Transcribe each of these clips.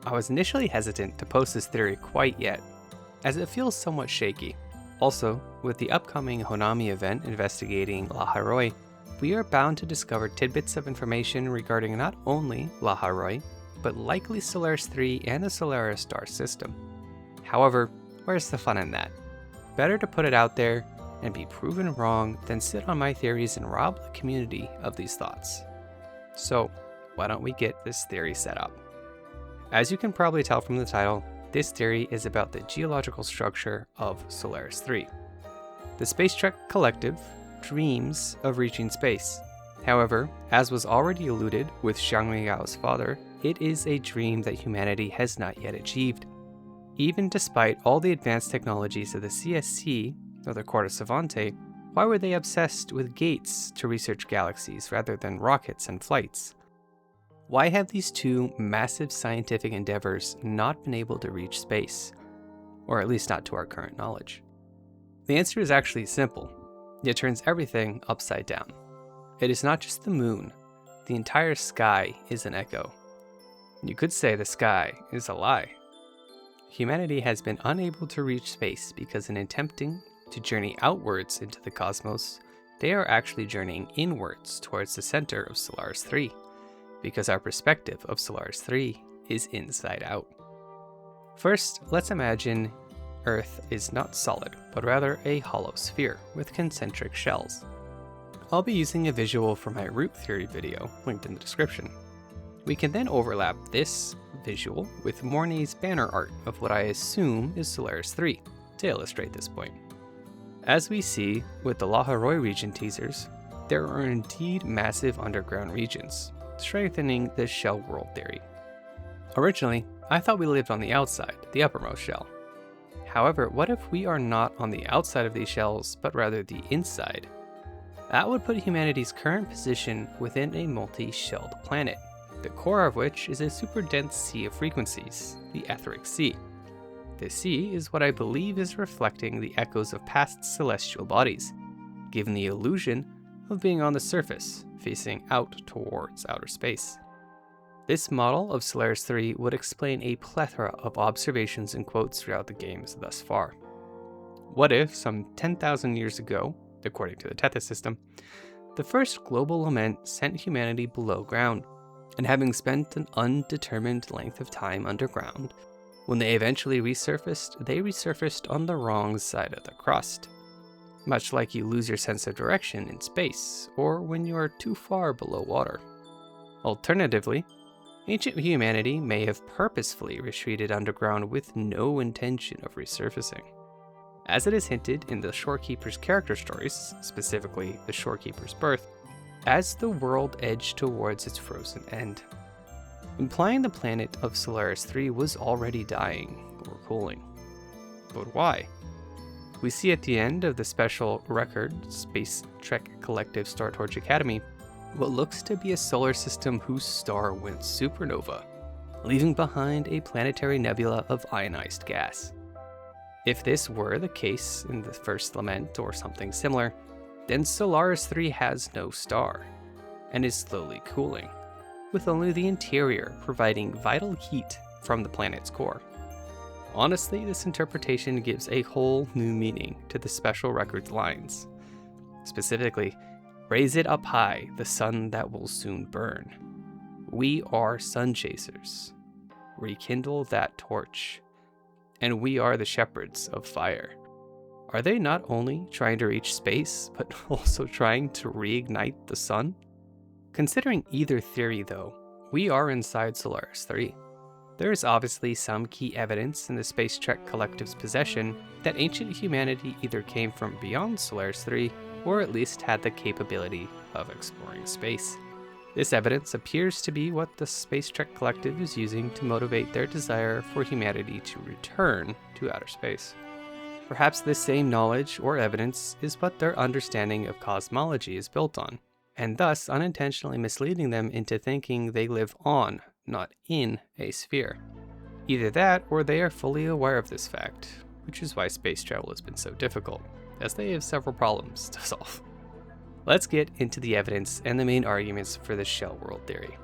I was initially hesitant to post this theory quite yet, as it feels somewhat shaky. Also, with the upcoming Honami event investigating Laharoi, we are bound to discover tidbits of information regarding not only Laharoi, but likely Solaris 3 and the Solaris star system. However, where's the fun in that? Better to put it out there and be proven wrong than sit on my theories and rob the community of these thoughts. So, why don't we get this theory set up? As you can probably tell from the title, this theory is about the geological structure of Solaris 3. The Space Trek Collective dreams of reaching space. However, as was already alluded with Xiang Yao's father, it is a dream that humanity has not yet achieved. Even despite all the advanced technologies of the CSC, or the Corte Savante, why were they obsessed with gates to research galaxies rather than rockets and flights? Why have these two massive scientific endeavors not been able to reach space? Or at least not to our current knowledge. The answer is actually simple. It turns everything upside down. It is not just the moon. The entire sky is an echo. You could say the sky is a lie. Humanity has been unable to reach space because in attempting to journey outwards into the cosmos, they are actually journeying inwards towards the center of Solaris 3, because our perspective of Solaris 3 is inside out. First, let's imagine Earth is not solid, but rather a hollow sphere with concentric shells. I'll be using a visual from my root theory video, linked in the description. We can then overlap this visual with Mornay's banner art of what I assume is Solaris 3, to illustrate this point. As we see with the Laharoi region teasers, there are indeed massive underground regions, strengthening the shell world theory. Originally, I thought we lived on the outside, the uppermost shell. However, what if we are not on the outside of these shells, but rather the inside? That would put humanity's current position within a multi-shelled planet, the core of which is a super dense sea of frequencies, the Etheric Sea. This sea is what I believe is reflecting the echoes of past celestial bodies, given the illusion of being on the surface, facing out towards outer space. This model of Solaris 3 would explain a plethora of observations and quotes throughout the games thus far. What if, some 10,000 years ago, according to the Tethys system, the first global lament sent humanity below ground, and having spent an undetermined length of time underground, when they eventually resurfaced, they resurfaced on the wrong side of the crust. Much like you lose your sense of direction in space, or when you are too far below water. Alternatively, ancient humanity may have purposefully retreated underground with no intention of resurfacing. As it is hinted in the Shorekeeper's character stories, specifically the Shorekeeper's birth, as the world edged towards its frozen end, implying the planet of Solaris 3 was already dying or cooling. But why? We see at the end of the special record Space Trek Collective Star Torch Academy what looks to be a solar system whose star went supernova, leaving behind a planetary nebula of ionized gas. If this were the case in the first lament or something similar, then Solaris 3 has no star, and is slowly cooling, with only the interior providing vital heat from the planet's core. Honestly, this interpretation gives a whole new meaning to the special records lines. Specifically, raise it up high, the sun that will soon burn. We are sun chasers. Rekindle that torch. And we are the shepherds of fire. Are they not only trying to reach space, but also trying to reignite the sun? Considering either theory though, we are inside Solaris 3. There is obviously some key evidence in the Space Trek Collective's possession that ancient humanity either came from beyond Solaris 3, or at least had the capability of exploring space. This evidence appears to be what the Space Trek Collective is using to motivate their desire for humanity to return to outer space. Perhaps this same knowledge or evidence is what their understanding of cosmology is built on, and thus unintentionally misleading them into thinking they live on, not in, a sphere. Either that, or they are fully aware of this fact, which is why space travel has been so difficult, as they have several problems to solve. Let's get into the evidence and the main arguments for the shell world theory.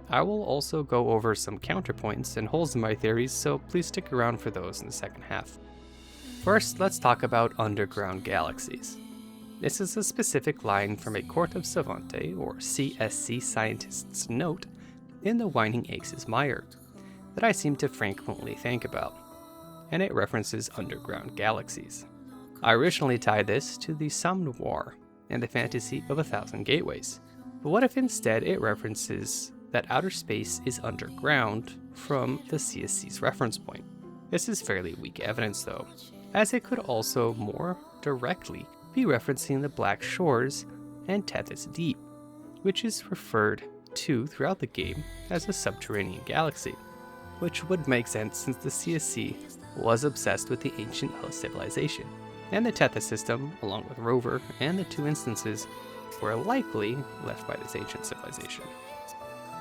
I will also go over some counterpoints and holes in my theories, so please stick around for those in the second half. First, let's talk about underground galaxies. This is a specific line from a Court of Savante, or CSC scientist's note, in the Winding Aces Mire, that I seem to frequently think about, and it references underground galaxies. I originally tied this to the Somme Noir and the fantasy of 1,000 gateways, but what if instead it references that outer space is underground from the CSC's reference point? This is fairly weak evidence though, as it could also more directly be referencing the Black Shores and Tethys Deep, which is referred to throughout the game as a subterranean galaxy, which would make sense since the CSC was obsessed with the ancient Hill civilization, and the Tethys system, along with Rover and the two instances, were likely left by this ancient civilization.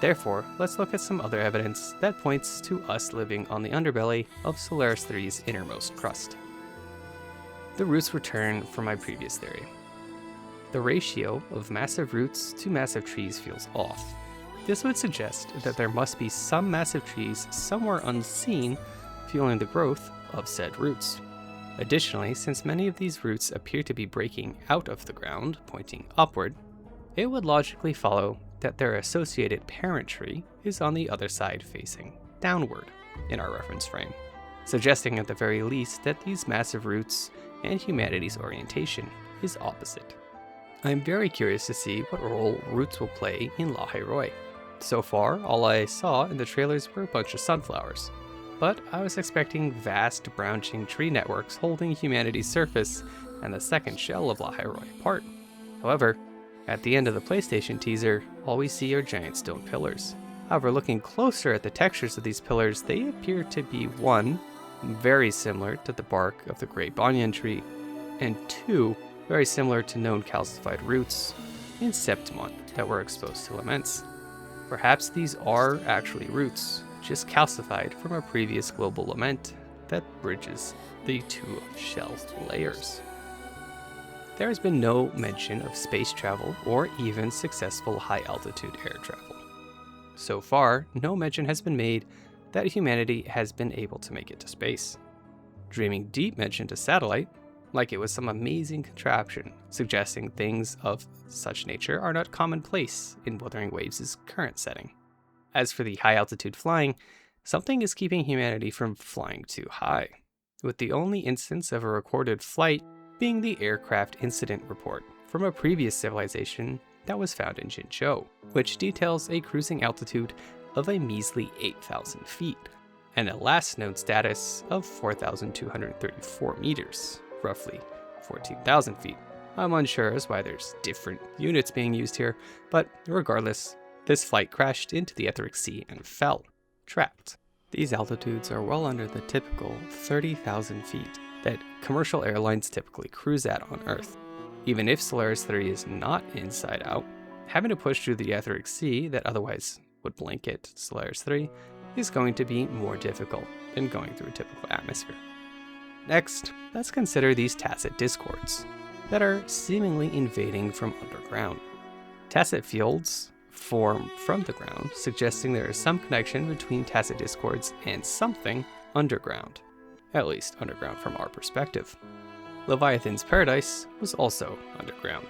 Therefore, let's look at some other evidence that points to us living on the underbelly of Solaris 3's innermost crust. The roots return from my previous theory. The ratio of massive roots to massive trees feels off. This would suggest that there must be some massive trees somewhere unseen fueling the growth of said roots. Additionally, since many of these roots appear to be breaking out of the ground, pointing upward, it would logically follow that their associated parent tree is on the other side facing downward in our reference frame, suggesting at the very least that these massive roots and humanity's orientation is opposite. I'm very curious to see what role roots will play in La Hayroi. So far, all I saw in the trailers were a bunch of sunflowers, but I was expecting vast branching tree networks holding humanity's surface and the second shell of La Hayroi apart. However, at the end of the PlayStation teaser, all we see are giant stone pillars. However, looking closer at the textures of these pillars, they appear to be 1, very similar to the bark of the great banyan tree, and 2, very similar to known calcified roots in Septimont that were exposed to laments. Perhaps these are actually roots, just calcified from a previous global lament that bridges the two shell layers. There has been no mention of space travel or even successful high-altitude air travel. So far, no mention has been made that humanity has been able to make it to space. Dreaming Deep mentioned a satellite, like it was some amazing contraption, suggesting things of such nature are not commonplace in Wuthering Waves' current setting. As for the high-altitude flying, something is keeping humanity from flying too high, with the only instance of a recorded flight being the aircraft incident report from a previous civilization that was found in Jinzhou, which details a cruising altitude of a measly 8,000 feet, and a last known status of 4,234 meters, roughly 14,000 feet. I'm unsure as why there's different units being used here, but regardless, this flight crashed into the Etheric Sea and fell, trapped. These altitudes are well under the typical 30,000 feet that commercial airlines typically cruise at on Earth. Even if Solaris 3 is not inside out, having to push through the Etheric Sea that otherwise would blanket Solaris 3 is going to be more difficult than going through a typical atmosphere. Next, let's consider these tacit discords that are seemingly invading from underground. Tacit fields form from the ground, suggesting there is some connection between tacit discords and something underground, at least underground from our perspective. Leviathan's paradise was also underground.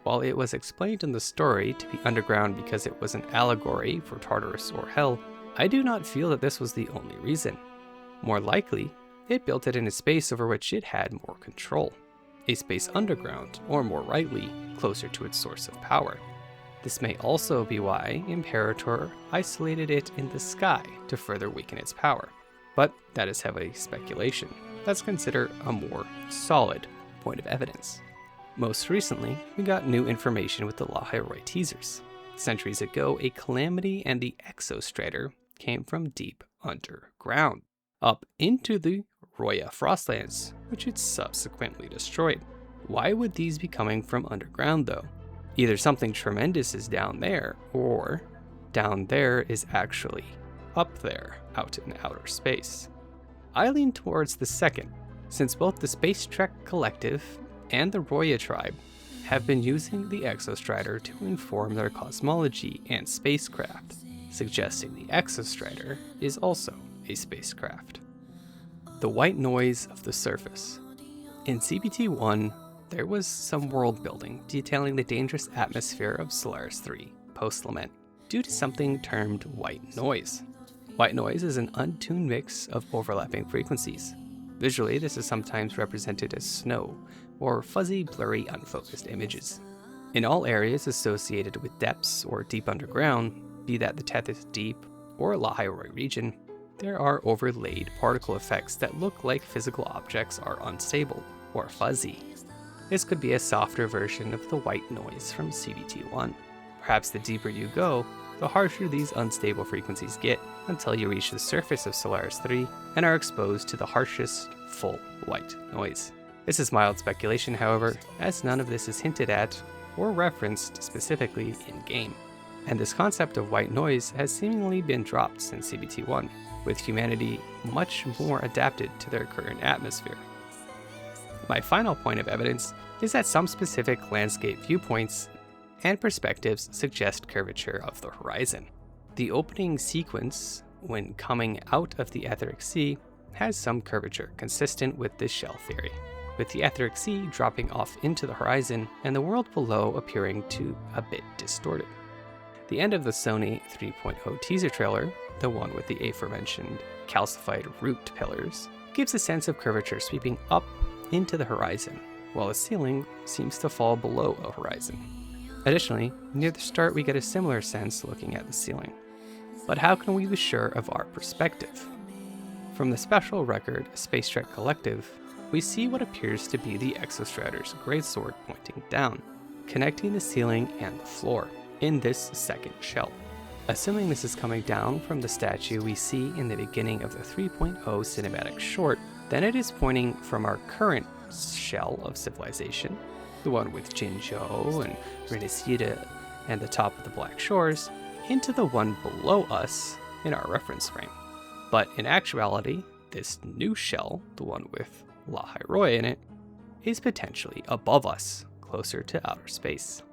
While it was explained in the story to be underground because it was an allegory for Tartarus or Hell, I do not feel that this was the only reason. More likely, it built it in a space over which it had more control. A space underground, or more rightly, closer to its source of power. This may also be why Imperator isolated it in the sky to further weaken its power. But that is heavy speculation. Let's consider a more solid point of evidence. Most recently, we got new information with the La Hayroi teasers. Centuries ago, a calamity and the Exostrator came from deep underground, up into the Roya Frostlands, which it subsequently destroyed. Why would these be coming from underground though? Either something tremendous is down there, or down there is actually up there, out in outer space. I lean towards the second, since both the Space Trek Collective and the Roya tribe have been using the Exostrator to inform their cosmology and spacecraft. suggesting the exostrator is also a spacecraft. The white noise of the surface. In CBT-1, there was some world building detailing the dangerous atmosphere of Solaris 3 post-Lament due to something termed white noise. White noise is an untuned mix of overlapping frequencies. Visually, this is sometimes represented as snow or fuzzy, blurry, unfocused images. In all areas associated with depths or deep underground, be that the Tethys Deep or Lahairoi region, there are overlaid particle effects that look like physical objects are unstable or fuzzy. This could be a softer version of the white noise from CBT-1. Perhaps the deeper you go, the harsher these unstable frequencies get until you reach the surface of Solaris 3 and are exposed to the harshest, full white noise. This is mild speculation, however, as none of this is hinted at or referenced specifically in-game. And this concept of white noise has seemingly been dropped since CBT-1, with humanity much more adapted to their current atmosphere. My final point of evidence is that some specific landscape viewpoints and perspectives suggest curvature of the horizon. The opening sequence, when coming out of the Etheric Sea, has some curvature consistent with this shell theory, with the Etheric Sea dropping off into the horizon and the world below appearing to a bit distorted. The end of the Sony 3.0 teaser trailer, the one with the aforementioned calcified root pillars, gives a sense of curvature sweeping up into the horizon, while the ceiling seems to fall below a horizon. Additionally, near the start we get a similar sense looking at the ceiling. But how can we be sure of our perspective? From the special record Space Trek Collective, we see what appears to be the Exostrator's greatsword pointing down, connecting the ceiling and the floor in this second shell. Assuming this is coming down from the statue we see in the beginning of the 3.0 cinematic short, then it is pointing from our current shell of civilization, the one with Jinzhou and Renisida and the top of the Black Shores, into the one below us in our reference frame. But in actuality, this new shell, the one with Lahairoi in it, is potentially above us, closer to outer space.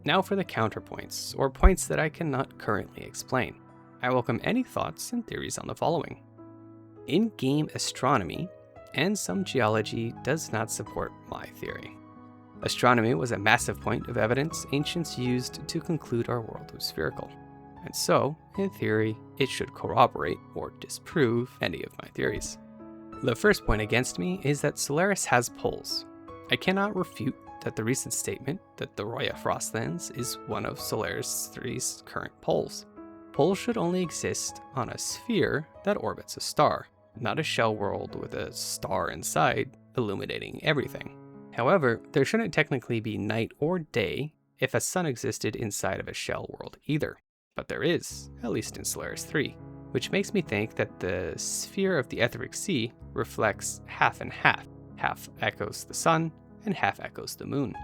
Now for the counterpoints, or points that I cannot currently explain. I welcome any thoughts and theories on the following. In-game astronomy and some geology does not support my theory. Astronomy was a massive point of evidence ancients used to conclude our world was spherical, and so, in theory, it should corroborate or disprove any of my theories. The first point against me is that Solaris has poles. I cannot refute that the recent statement that the Roya Frostlands is one of Solaris 3's current poles. Poles should only exist on a sphere that orbits a star, not a shell world with a star inside illuminating everything. However, there shouldn't technically be night or day if a sun existed inside of a shell world either, but there is, at least in Solaris 3, which makes me think that the sphere of the Etheric Sea reflects half and half echoes the sun and half echoes the moon.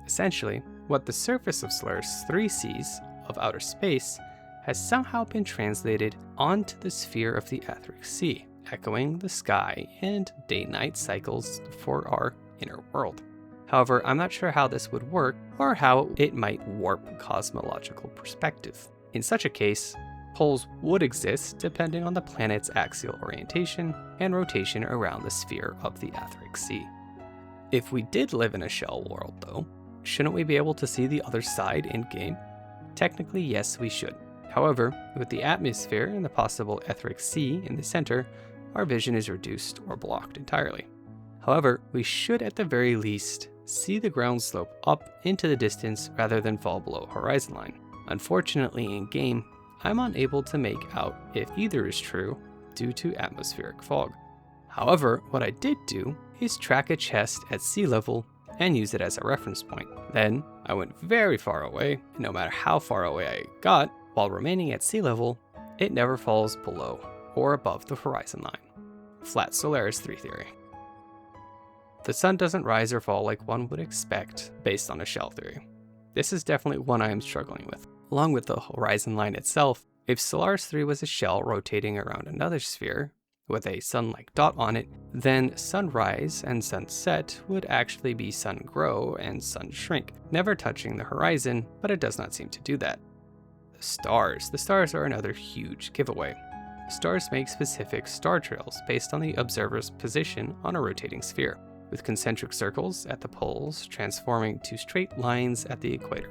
Essentially, what the surface of Solaris 3 sees of outer space has somehow been translated onto the sphere of the Etheric Sea, echoing the sky and day-night cycles for our inner world. However, I'm not sure how this would work or how it might warp cosmological perspective. In such a case, poles would exist depending on the planet's axial orientation and rotation around the sphere of the Etheric Sea. If we did live in a shell world though, shouldn't we be able to see the other side in-game? Technically, yes, we should. However, with the atmosphere and the possible Etheric Sea in the center, our vision is reduced or blocked entirely. However, we should at the very least see the ground slope up into the distance rather than fall below horizon line. Unfortunately, in-game, I'm unable to make out if either is true due to atmospheric fog. However, what I did do is track a chest at sea level and use it as a reference point. Then, I went very far away, and no matter how far away I got, while remaining at sea level, it never falls below or above the horizon line. Flat Solaris 3 theory. The sun doesn't rise or fall like one would expect based on a shell theory. This is definitely one I am struggling with. Along with the horizon line itself, if Solaris 3 was a shell rotating around another sphere with a sun-like dot on it, then sunrise and sunset would actually be sun grow and sun shrink, never touching the horizon, but it does not seem to do that. Stars. The stars are another huge giveaway. Stars make specific star trails based on the observer's position on a rotating sphere, with concentric circles at the poles transforming to straight lines at the equator.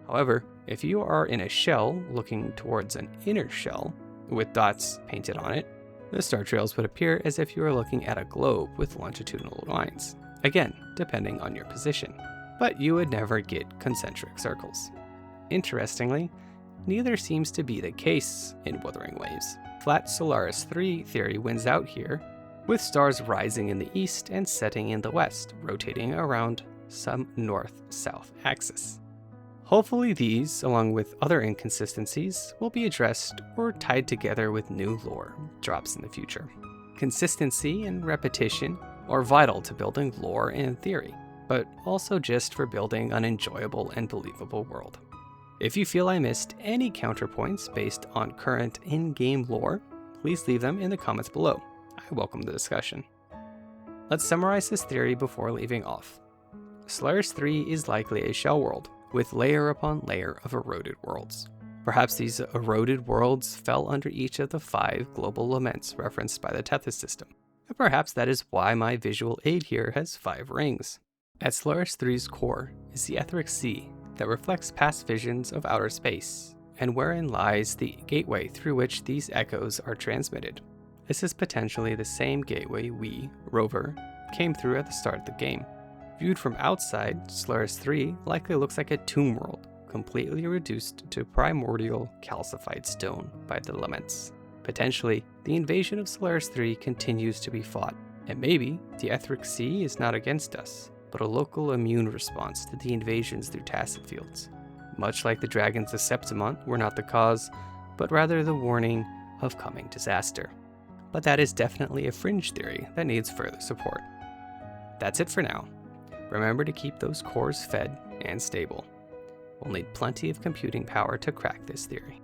However, if you are in a shell looking towards an inner shell with dots painted on it, the star trails would appear as if you were looking at a globe with longitudinal lines, again, depending on your position. But you would never get concentric circles. Interestingly, neither seems to be the case in Wuthering Waves. Flat Solaris 3 theory wins out here, with stars rising in the east and setting in the west, rotating around some north-south axis. Hopefully these, along with other inconsistencies, will be addressed or tied together with new lore drops in the future. Consistency and repetition are vital to building lore and theory, but also just for building an enjoyable and believable world. If you feel I missed any counterpoints based on current in-game lore, please leave them in the comments below. I welcome the discussion. Let's summarize this theory before leaving off. Solaris 3 is likely a shell world, with layer upon layer of eroded worlds. Perhaps these eroded worlds fell under each of the 5 global laments referenced by the Tethys system, and perhaps that is why my visual aid here has 5 rings. At Solaris 3's core is the etheric sea that reflects past visions of outer space, and wherein lies the gateway through which these echoes are transmitted. This is potentially the same gateway we, Rover, came through at the start of the game. Viewed from outside, Solaris 3 likely looks like a tomb world, completely reduced to primordial calcified stone by the laments. Potentially, the invasion of Solaris 3 continues to be fought, and maybe the etheric sea is not against us, but a local immune response to the invasions through tacit fields. Much like the dragons of Septimont were not the cause, but rather the warning of coming disaster. But that is definitely a fringe theory that needs further support. That's it for now. Remember to keep those cores fed and stable. We'll need plenty of computing power to crack this theory.